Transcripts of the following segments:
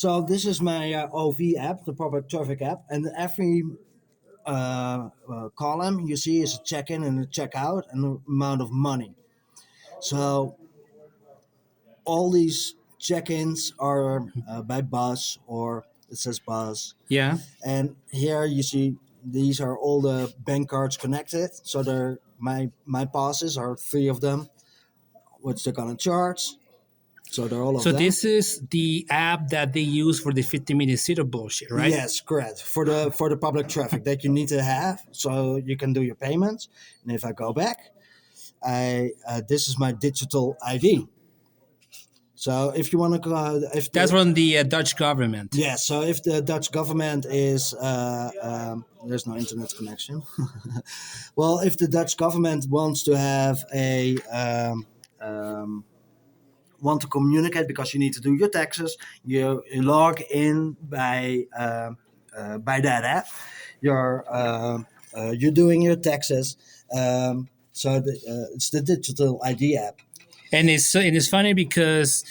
So this is my OV app, the public traffic app, and every column you see is a check-in and a check-out and the amount of money. So all these check-ins are by bus, or it says bus. Yeah. And here you see these are all the bank cards connected. So they're my passes are three of them, which they're gonna charge. So they're all of So them. this is the app that they use for the 50-minute seater bullshit, right? Yes, correct. For the public traffic that you need to have, so you can do your payments. And if I go back, I this is my digital ID. So if you want to go, if That's the from the Dutch government. yeah, so if the Dutch government is there's no internet connection. Well, if the Dutch government wants to have a um, want to communicate because you need to do your taxes, you log in by that app. You're doing your taxes. It's the digital ID app. And it's funny because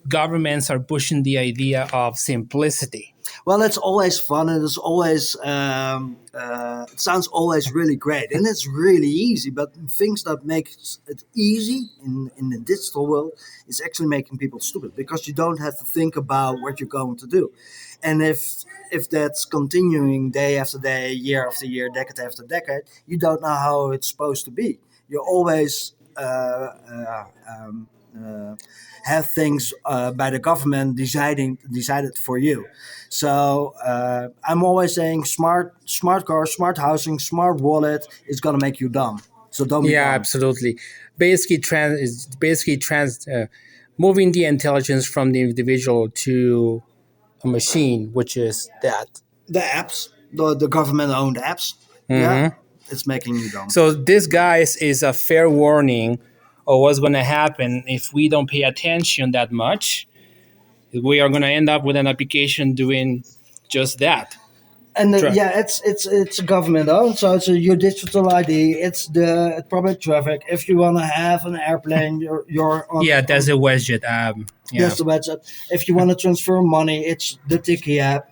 governments are pushing the idea of simplicity. Well, it's always fun, and it's always it sounds always really great, and it's really easy. But things that make it easy in the digital world is actually making people stupid because you don't have to think about what you're going to do, and if that's continuing day after day, year after year, decade after decade, you don't know how it's supposed to be. You always have things by the government decided for you. So I'm always saying smart car, smart housing, smart wallet is gonna make you dumb. So don't be Yeah, dumb. absolutely. Basically moving the intelligence from the individual to a machine, which is that. The apps, the government owned apps, yeah, Mhm. it's making you dumb. So this, guys, is a fair warning of what's going to happen if we don't pay attention that much. We are going to end up with an application doing just that. And Tra- yeah, it's government owned, so it's your digital ID. It's the public traffic. If you want to have an airplane, you're on. Yeah, that's a widget. Yeah. That's the website. If you want to transfer money, it's the Tiki app,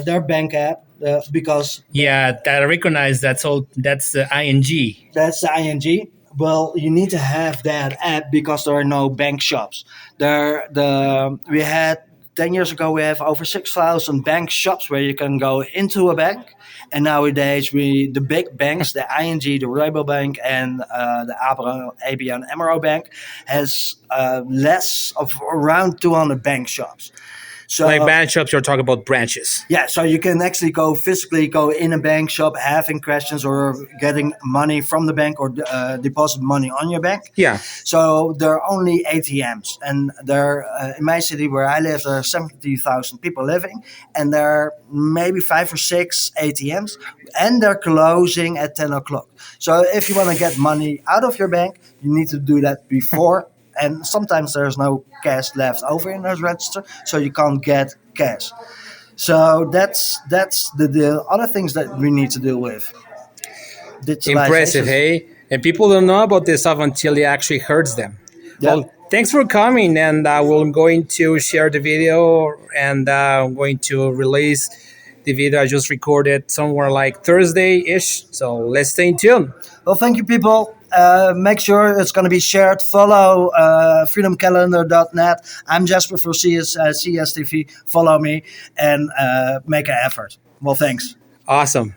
their bank app, because Yeah, that I recognize. That's the ING. that's the ING. Well, you need to have that app because there are no bank shops. We had 10 years ago. We have over 6,000 bank shops where you can go into a bank, and nowadays the big banks, the ING, the Rabobank, and the ABN AMRO Bank, has less of around 200 bank shops. So Like bank shops, you're talking about branches. yeah, so you can actually physically go in a bank shop, having questions or getting money from the bank or deposit money on your bank. Yeah. So there are only ATMs, and there in my city where I live, there are 70,000 people living, and there are maybe 5 or 6 ATMs, and they're closing at 10 o'clock. So if you want to get money out of your bank, you need to do that before. And sometimes there's no cash left over in those register, so you can't get cash. So that's the other things that we need to deal with. Impressive, Digitalization. hey? And people don't know about this stuff until it actually hurts them. Yeah. Well, thanks for coming, and we're going to share the video, and I'm going to release the video I just recorded somewhere like Thursday-ish. So let's stay tuned. Well, thank you, people. Make sure it's going to be shared. Follow freedomcalendar.net. I'm Jasper for CSTV. Follow me and make an effort. Well, thanks. Awesome.